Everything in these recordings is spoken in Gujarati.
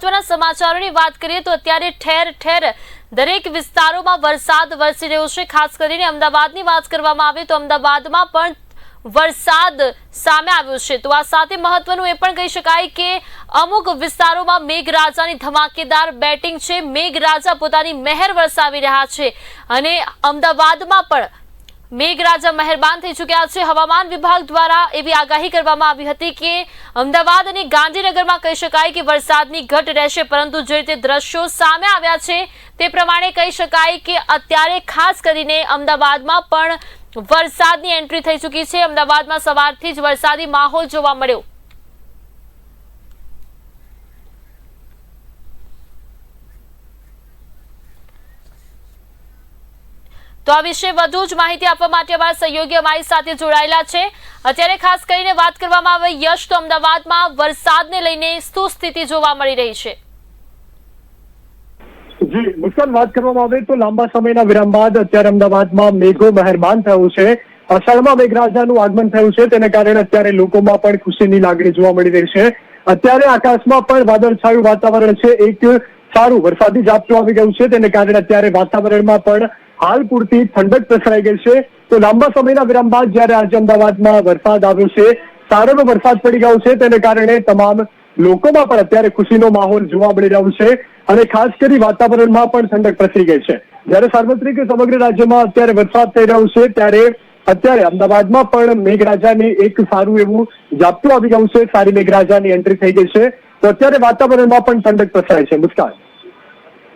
સમાચારોની વાત કરીએ તો અત્યારે ઠેર ઠેર દરેક વિસ્તારોમાં વરસાદ વરસી રહ્યો છે। ખાસ કરીને અમદાવાદની વાત કરવામાં આવે તો અમદાવાદમાં પણ વરસાદ સામે આવ્યો છે। તો આ સાથે મહત્વનું એ પણ કહી શકાય કે અમુક વિસ્તારોમાં મેઘરાજાની ધમાકેદાર બેટિંગ છે। મેઘરાજા પોતાની મહેર વરસાવી રહ્યા છે અને અમદાવાદમાં પણ મેઘરાજા મહેરબાન થઈ ચૂક્યા છે। હવામાન વિભાગ દ્વારા એવી આગાહી કરવામાં આવી હતી કે અમદાવાદ અને ગાંધીનગરમાં કહી શકાય કે વરસાદની ઘટ રહેશે, પરંતુ જે રીતે દ્રશ્યો સામે આવ્યા છે તે પ્રમાણે કહી શકાય કે અત્યારે ખાસ કરીને અમદાવાદમાં પણ વરસાદની એન્ટ્રી થઈ ચૂકી છે। અમદાવાદમાં સવારથી જ વરસાદી માહોલ જોવા મળ્યો। તો આ વિશે વધુ જ માહિતી આપવા માટે અમારા સહયોગી અમારી સાથે જોડાયેલા છે। અત્યારે ખાસ કરીને વાત કરવામાં આવે યશ, તો અમદાવાદમાં વરસાદને લઈને શું સ્થિતિ જોવા મળી રહી છે? જી મુસ્કાન, વાત કરવામાં આવે તો લાંબા સમયના વિરામ બાદ અત્યારે અમદાવાદમાં મેઘો મહેરબાન થયું છે। અષાઢમાં મેઘરાજાનું આગમન થયું છે, તેને કારણે અત્યારે લોકોમાં પણ ખુશીની લાગણી જોવા મળી રહી છે। અત્યારે આકાશમાં પણ વાદળછાયું વાતાવરણ છે, એક સારું વરસાદી ઝાપટું આવી ગયું છે, તેને કારણે અત્યારે વાતાવરણમાં પણ હાલ પૂરતી ઠંડક પ્રસરાઈ ગઈ છે। તો લાંબા સમયના વિરામ બાદ જ્યારે આજે અમદાવાદમાં વરસાદ આવ્યો છે, સારો વરસાદ પડી ગયો છે, તેને કારણે તમામ લોકોમાં પણ અત્યારે ખુશીનો માહોલ જોવા મળી રહ્યો છે અને ખાસ કરી વાતાવરણમાં પણ ઠંડક પ્રસરી ગઈ છે। જ્યારે સાર્વત્રિક સમગ્ર રાજ્યમાં અત્યારે વરસાદ થઈ રહ્યો છે, ત્યારે અત્યારે અમદાવાદમાં પણ મેઘરાજાની એક સારું એવું ઝાપટું આવી ગયું છે, સારી મેઘરાજાની એન્ટ્રી થઈ ગઈ છે। તો અત્યારે વાતાવરણમાં પણ ઠંડક પ્રસરાય છે। મુસ્કાન,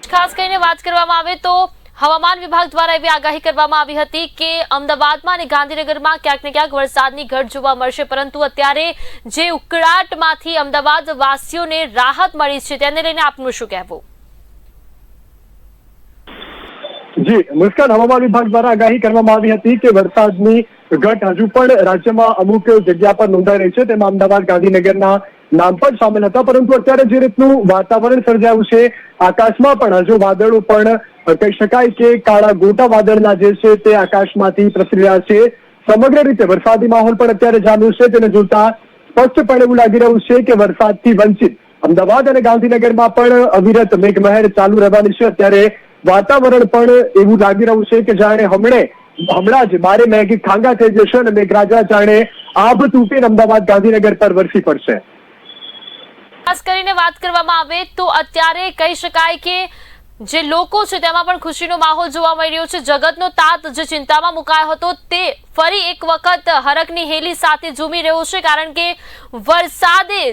ખાસ કરીને વાત કરવામાં આવે તો હવામાન વિભાગ દ્વારા એવી આગાહી કરવામાં આવી હતી કે અમદાવાદમાં અને ગાંધીનગરમાં ક્યાંક ને ક્યાંક વરસાદની ઘટ જોવા મળશે, પરંતુ અત્યારે જે ઉકળાટમાંથી અમદાવાદ વાસીઓને રાહત મળી છે તેને લઈને આપનું શું કહેવું? જી મુસ્કાન, હવામાન વિભાગ દ્વારા આગાહી કરવામાં આવી હતી કે વરસાદની ઘટ હજુ પણ રાજ્યમાં અમુક જગ્યા પર નોંધાઈ રહી છે, તેમાં અમદાવાદ ગાંધીનગરના નામ પણ સામેલ હતા, પરંતુ અત્યારે જે રીતનું વાતાવરણ સર્જાયું છે, આકાશમાં પણ હજુ વાદળો પણ કહી શકાય કે કાળા ગોટા વાદળના જે છે તે આકાશમાંથી પ્રસરી રહ્યા છે। સમગ્ર રીતે વરસાદી માહોલ પણ અત્યારે જામ્યો છે, તેને જોતા સ્પષ્ટપણે એવું લાગી રહ્યું છે કે વરસાદથી વંચિત અમદાવાદ અને ગાંધીનગરમાં પણ અવિરત મેઘમહેર ચાલુ રહેવાની છે। અત્યારે વાતાવરણ પણ એવું લાગી રહ્યું છે કે જાણે હમણાં જ બારે મેઘ ખાંગા થઈ જશે અને મેઘરાજા જાણે આભ તૂટીને અમદાવાદ ગાંધીનગર પર વરસી પડશે। ખાસ કરીને વાત કરવામાં આવે તો અત્યારે કહી શકાય કે જે લોકો છે તેમાં પણ ખુશીનો માહોલ જોવા મળી રહ્યો છે। જગતનો તાત જે ચિંતામાં મુકાયો હતો તે ફરી એક વખત હરખની હેલી સાથે ઝૂમી રહ્યો છે, કારણ કે વરસાદે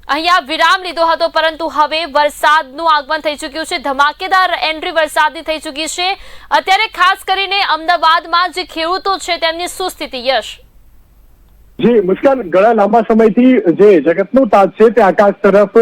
અહીંયા વિરામ લીધો હતો, પરંતુ હવે વરસાદનું આગમન થઈ ચૂક્યું છે। ધમાકેદાર એન્ટ્રી વરસાદની થઈ ચૂકી છે। અત્યારે ખાસ કરીને અમદાવાદમાં જે ખેડૂતો છે તેમની શું સ્થિતિ? યશ, જી મુસ્કાન, ઘણા લાંબા સમયથી જે જગતનો તાત છે તે આકાશ તરફ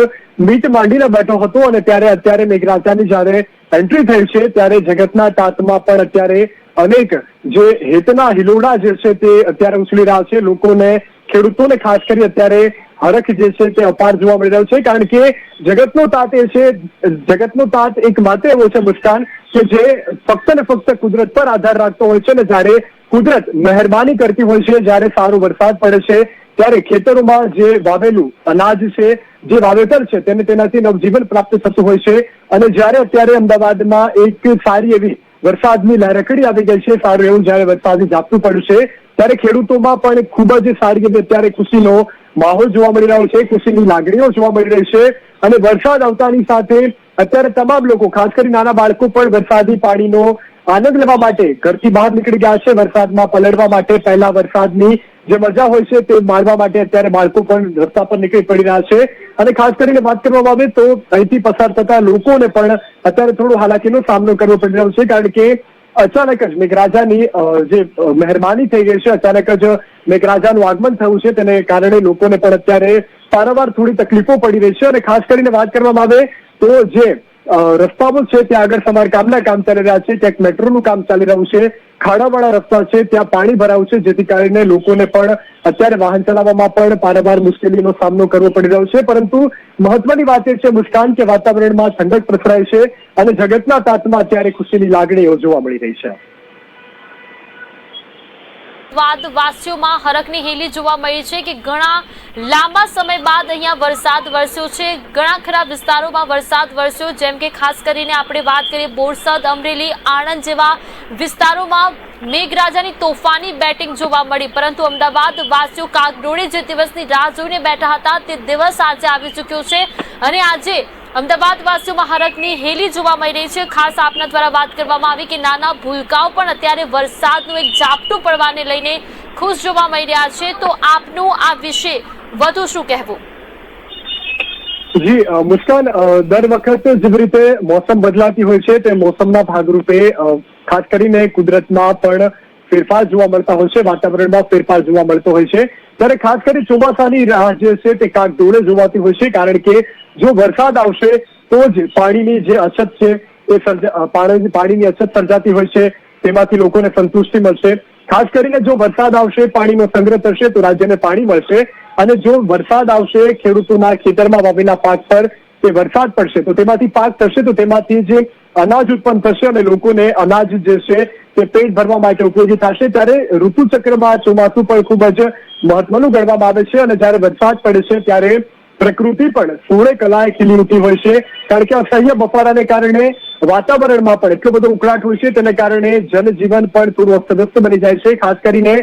મીટ માંડીને બેઠો હતો અને ત્યારે અત્યારે મેઘરાજાની જયારે એન્ટ્રી થઈ છે, ત્યારે જગતના તાતમાં પણ અત્યારે અનેક જે હેતના હિલોડા જે છે તે અત્યારે ઉછળી રહ્યા છે। લોકોને, ખેડૂતોને ખાસ કરી અત્યારે હરખ જે છે તે અપાર જોવા મળી રહ્યો છે, કારણ કે જગતનો તાત એ છે, જગતનો તાત એક માત્ર એવો છે મુસ્કાન કે જે ફક્ત ને ફક્ત કુદરત પર આધાર રાખતો હોય છે, ને જ્યારે કુદરત મહેરબાની કરતી હોય છે, જ્યારે સારો વરસાદ પડે છે ત્યારે ખેતરોમાં જે વાવેલું અનાજ છે, જે વાવેતર છે તેને તેનાથી નવજીવન પ્રાપ્ત થતું હોય છે। અને જ્યારે અત્યારે અમદાવાદમાં એક સારી એવી વરસાદની લહેરકડી આવી ગઈ છે, સારું એવું જ્યારે વરસાદી ઝાપટું પડ્યું છે, ત્યારે ખેડૂતોમાં પણ ખૂબ જ સારી એવી અત્યારે ખુશીનો માહોલ જોવા મળી રહ્યો છે, ખુશીની લાગણીઓ જોવા મળી રહી છે। અને વરસાદ આવતાની સાથે અત્યારે તમામ લોકો, ખાસ કરી નાના બાળકો પણ વરસાદી પાણીનો આનંદ લેવા માટે ઘરથી બહાર નીકળી ગયા છે। વરસાદમાં પલળવા માટે, પહેલા વરસાદની જે મજા હોય છે તે માણવા માટે અત્યારે બાળકો પણ રસ્તા પર નીકળી પડી રહ્યા છે। અને ખાસ કરીને વાત કરવામાં આવે તો અહીંથી પસાર થતા લોકોને પણ અત્યારે થોડો હાલાકીનો સામનો કરવો પડી રહ્યો છે, કારણ કે અચાનક જ મેઘરાજાની જે મહેરબાની થઈ ગઈ છે, અચાનક જ મેઘરાજાનું આગમન થયું છે, તેને કારણે લોકોને પણ અત્યારે પારાવાર થોડી તકલીફો પડી રહી છે। અને ખાસ કરીને વાત કરવામાં આવે તો જે રસ્તાઓ છે ત્યાં આગળ સમારકામના કામ ચાલી રહ્યા છે, ક્યાંક મેટ્રોનું કામ ચાલી રહ્યું છે, ખાડાવાળા રસ્તા છે ત્યાં પાણી ભરાયું છે, જેથી કારણે લોકોને પણ અત્યારે વાહન ચલાવવામાં પણ પારાવાર મુશ્કેલીનો સામનો કરવો પડી રહ્યો છે। પરંતુ મહત્વની વાત એ છે મુસ્કાન કે વાતાવરણમાં ઠંડક પ્રસરાય છે અને જગતના તાતમાં અત્યારે ખુશીની લાગણીઓ જોવા મળી રહી છે। વાસીઓમાં હરખની હેલી જોવા મળી છે કે ઘણા લાંબા સમય બાદ અહીંયા વરસાદ વરસ્યો છે. ઘણા ખરા વિસ્તારોમાં વરસાદ વરસ્યો, જેમ કે ખાસ કરીને આપણે વાત કરીએ બોરસદ, અમરેલી, આણંદ જેવા વિસ્તારોમાં મેઘરાજાની તોફાની બેટિંગ જોવા મળી. પરંતુ અમદાવાદ વાસીઓ કાગડોળે જે દિવસની રાહ જોઈને બેઠા હતા તે દિવસ આજે આવી ચૂક્યો છે અને આજે અમદાવાદ વાસીઓમાં હરખની હેલી જોવા મળી રહી છે. ખાસ આપના દ્વારા વાત કરવામાં આવી કે નાના ભૂલકાઓ પણ અત્યારે વરસાદનું એક ઝાપટું પડવાને લઈને ખુશ જોવા મળી રહ્યા છે. તો આપનું આ વિશે વધુ શું કહેવું? જી મુસ્કાન, દર વખત જેવી રીતે મોસમ બદલાતી હોય છે તે મોસમના ભાગરૂપે ખાસ કરીને કુદરતમાં પણ ફેરફાર જોવા મળતા હોય છે, વાતાવરણમાં ફેરફાર જોવા મળતો હોય છે. ત્યારે ખાસ કરી ચોમાસાની રાહ જે છે તે કાગડોળે જોવાતી હોય છે, કારણ કે જો વરસાદ આવશે તો જ પાણીની જે અછત છે એ પાણીની અછત સર્જાતી હોય છે, તેમાંથી લોકોને સંતુષ્ટિ મળશે. ખાસ કરીને જો વરસાદ આવશે, પાણીનો સંગ્રહ થશે તો રાજ્યને પાણી મળશે, અને જો વરસાદ આવશે ખેડૂતોના ખેતરમાં વાવેલા પાક પર તે વરસાદ પડશે તો તેમાંથી પાક થશે, તો તેમાંથી જે અનાજ ઉત્પન્ન થશે અને લોકોને અનાજ જે છે તે પેટ ભરવા માટે ઉપયોગી થશે. ત્યારે ઋતુચક્રમાં ચોમાસું પણ ખૂબ જ મહત્વનું ગણવામાં આવે છે, અને જ્યારે વરસાદ પડે છે ત્યારે પ્રકૃતિ પણ સોળે કલાએ ખીલી ઉઠી હોય છે, કારણ કે અસહ્ય બફારાને કારણે વાતાવરણમાં પણ એટલો બધો ઉકળાટ હોય છે, તેને કારણે જનજીવન પણ થોડું અસ્તવ્યસ્ત બની જાય છે. ખાસ કરીને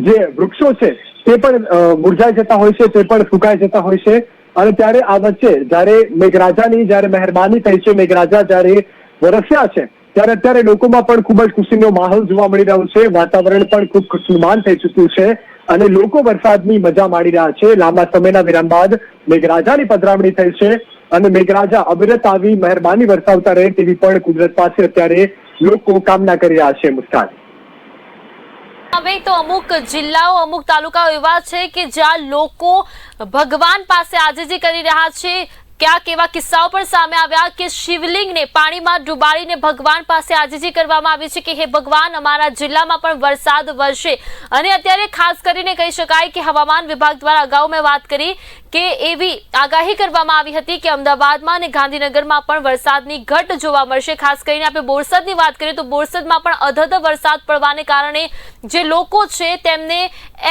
જે વૃક્ષો છે તે પણ મુરઝાઈ જતા હોય છે, તે પણ સુકાઈ જતા હોય છે. અને ત્યારે આ વચ્ચે જ્યારે મેઘરાજાની જ્યારે મહેરબાની થઈ છે, મેઘરાજા જ્યારે વરસ્યા છે, ત્યારે અત્યારે લોકોમાં પણ ખૂબ જ ખુશીનો માહોલ જોવા મળી રહ્યો છે. વાતાવરણ પણ ખૂબ ખુશનુમાન થઈ ચૂક્યું છે અને લોકો વરસાદની મજા માણી રહ્યા છે. લાંબા સમયના વિરામ બાદ મેઘરાજાની પધરામણી થઈ છે અને મેઘરાજા અવિરત આવી મહેરબાની વરસાવતા રહે તેવી પણ કુદરત પાસે અત્યારે લોકો કામના કરી રહ્યા છે. મુસ્કાન, હવે તો અમુક જિલ્લાઓ, અમુક તાલુકાઓ એવા છે કે જ્યાં લોકો ભગવાન પાસે આજીજી કરી રહ્યા છે. ક્યાંક એવા કિસ્સાઓ પણ સામે આવ્યા કે શિવલિંગને પાણીમાં ડુબાડીને ભગવાન પાસે આજીજી કરવામાં આવી છે કે હે ભગવાન, અમારા જિલ્લામાં પણ વરસાદ વરસે. અને અત્યારે ખાસ કરીને કહી શકાય કે હવામાન વિભાગ દ્વારા અગાઉ મેં વાત કરી કે એવી આગાહી કરવામાં આવી હતી કે અમદાવાદમાં અને ગાંધીનગરમાં પણ વરસાદની ઘટ જોવા મળશે. ખાસ કરીને આપણે બોરસદની વાત કરીએ તો બોરસદમાં પણ અધધ વરસાદ પડવાને કારણે જે લોકો છે તેમને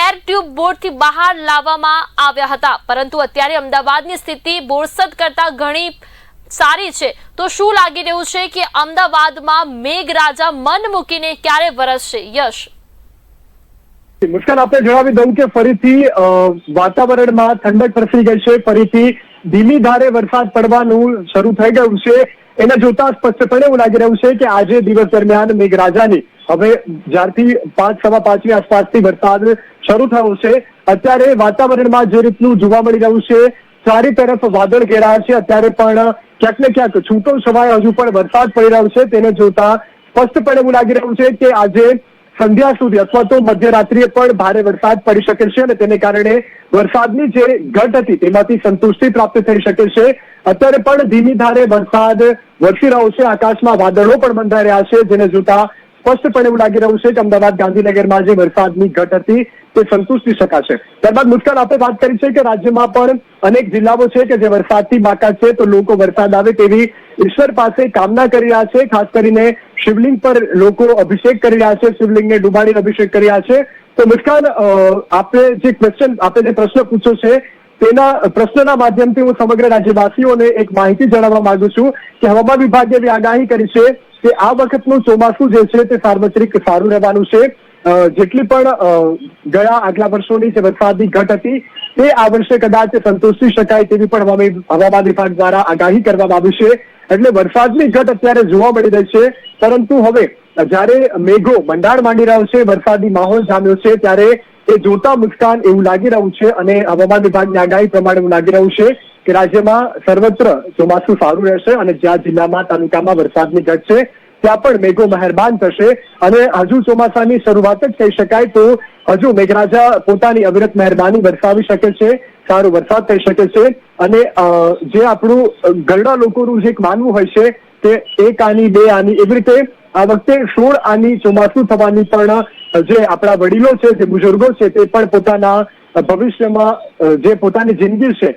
એર ટ્યુબ બોટથી બહાર લાવવામાં આવ્યા હતા. પરંતુ અત્યારે અમદાવાદની સ્થિતિ બોરસદ કરતા ઘણી સારી છે. તો શું લાગી રહ્યું છે કે અમદાવાદમાં મેઘરાજા મન મૂકીને ક્યારે વરસશે? યશ, મુસ્કાન, આપણે જણાવી દઉં કે ફરીથી વાતાવરણમાં ઠંડક પ્રસરી ગઈ છે, ફરીથી ધીમી ધારે વરસાદ પડવાનું શરૂ થઈ ગયું છે. એને જોતા સ્પષ્ટપણે એવું લાગી રહ્યું છે કે આજે દિવસ દરમિયાન મેઘરાજાની હવે જ્યારથી 5-5:15 આસપાસથી વરસાદ શરૂ થયો છે, અત્યારે વાતાવરણમાં જે રીતનું જોવા મળી રહ્યું છે, ચારે તરફ વાદળ ઘેરાયા છે. અત્યારે પણ ક્યાંક ને ક્યાંક છૂટો છવાયો હજુ પણ વરસાદ પડી રહ્યો છે. તેને જોતા સ્પષ્ટપણે એવું લાગી રહ્યું છે કે આજે સંધ્યા સુધી અથવા તો મધ્યરાત્રિએ પણ ભારે વરસાદ પડી શકે છે અને તેને કારણે વરસાદની જે ઘટ હતી તેમાંથી સંતુષ્ટિ પ્રાપ્ત થઈ શકે છે. અત્યારે પણ ધીમી ધારે વરસાદ વરસી રહ્યો છે, આકાશમાં વાદળો પણ બંધાઈ રહ્યા છે, જેને જોતા સ્પષ્ટપણે એવું લાગી રહ્યું છે કે અમદાવાદ, ગાંધીનગરમાં જે વરસાદની ઘટ હતી તે સંતુષ્ટી શકાશે. ત્યારબાદ મુસ્કાન, આપણે વાત કરી છે કે રાજ્યમાં પણ અનેક જિલ્લાઓ છે કે જે વરસાદથી બાકાત છે, તો લોકો વરસાદ આવે તેવી ઈશ્વર પાસે કામના કરી રહ્યા છે. ખાસ કરીને શિવલિંગ પર લોકો અભિષેક કરી રહ્યા છે, શિવલિંગને ડુબાડીને અભિષેક કરી રહ્યા છે. તો મુસ્કાન, આપણે જે પ્રશ્ન પૂછ્યો છે તેના પ્રશ્નના માધ્યમથી હું સમગ્ર રાજ્યવાસીઓને એક માહિતી જણાવવા માંગુ છું કે હવામાન વિભાગે એવી આગાહી કરી છે કે આ વખતનું ચોમાસું જે છે તે સાર્વત્રિક સારું રહેવાનું છે. જેટલી પણ ગયા આગલા વર્ષોની જે વરસાદની ઘટ હતી તે આ વર્ષે કદાચ સંતોષી શકાય તેવી પણ હવામાન વિભાગ દ્વારા આગાહી કરવામાં આવી છે. એટલે વરસાદની ઘટ અત્યારે જોવા મળી રહી છે, પરંતુ હવે જ્યારે મેઘો મંડાણ માંડી રહ્યો છે, વરસાદી માહોલ જામ્યો છે, ત્યારે એ જોતા મુસ્કાન એવું લાગી રહ્યું છે અને હવામાન વિભાગની આગાહી પ્રમાણે એવું લાગી રહ્યું છે કે રાજ્યમાં સર્વત્ર ચોમાસું સારું રહેશે અને જ્યાં જિલ્લામાં, તાલુકામાં વરસાદની ઘટ છે ત્યાં પણ મેઘો મહેરબાન થશે. અને હજુ ચોમાસાની શરૂઆત જ કહી શકાય, તો હજુ મેઘરાજા પોતાની અવિરત મહેરબાની વરસાવી શકે છે, સારો વરસાદ થઈ શકે છે. અને જે આપણું ઘરડા લોકોનું જે એક માનવું હોય છે કે 1 આની 2 આની, એવી રીતે આ વખતે 16 આની ચોમાસું થવાની પણ જે આપણા વડીલો છે, જે બુઝુર્ગો છે, તે પણ પોતાના ભવિષ્યમાં જે પોતાની જિંદગી છે,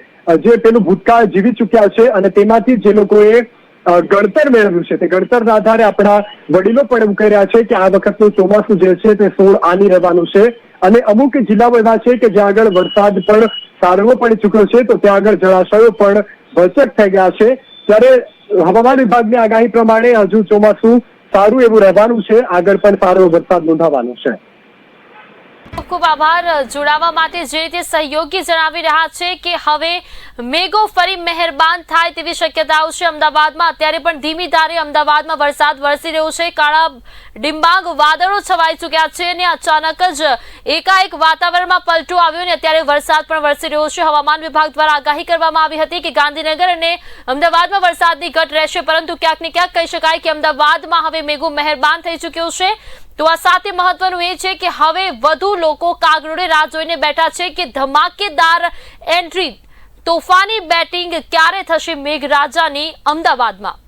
જે પેલું ભૂતકાળ જીવી ચુક્યા છે અને તેમાંથી જે લોકોએ ગણતર મેળવ્યું છે. તે ગણતરના આધારે આપણા વડીલો પણ એવું કહી રહ્યા છે કે આ વખતનું ચોમાસું જે છે તે 16 આની રહેવાનું છે. અને અમુક જિલ્લાઓ એવા છે કે જ્યાં આગળ વરસાદ પણ સારો પડી ચૂક્યો છે, તો ત્યાં આગળ જળાશયો પણ ભરચક થઈ ગયા છે. ત્યારે હવામાન વિભાગની આગાહી પ્રમાણે હજુ ચોમાસું સારું એવું રહેવાનું છે, આગળ પણ સારો વરસાદ નોંધાવાનો છે. ખૂબ ખૂબ આભાર જોડાવા માટે. જે રીતે સહયોગી જણાવી રહ્યા છે કે હવે મેઘો ફરી મહેરબાન થાય તેવી શક્યતાઓ છે અમદાવાદમાં. અત્યારે પણ ધીમી ધારે અમદાવાદમાં વરસાદ વરસી રહ્યો છે. કાળા ડિંબાંગ વાદળો છવાઈ ચૂક્યા છે અને અચાનક જ એકાએક વાતાવરણમાં પલટો આવ્યો અને અત્યારે વરસાદ પણ વરસી રહ્યો છે. હવામાન વિભાગ દ્વારા આગાહી કરવામાં આવી હતી કે ગાંધીનગર અને અમદાવાદમાં વરસાદની ઘટ રહેશે, પરંતુ ક્યાંક ને ક્યાંક કહી શકાય કે અમદાવાદમાં હવે મેઘો મહેરબાન થઈ ચૂક્યો છે. તો આ સાથે મહત્વનું એ છે કે હવે વધુ લોકો કાગડોળે રાહ જોઈને બેઠા છે કે ધમાકેદાર એન્ટ્રી, તોફાની બેટિંગ ક્યારે થશે મેઘરાજાની અમદાવાદમાં.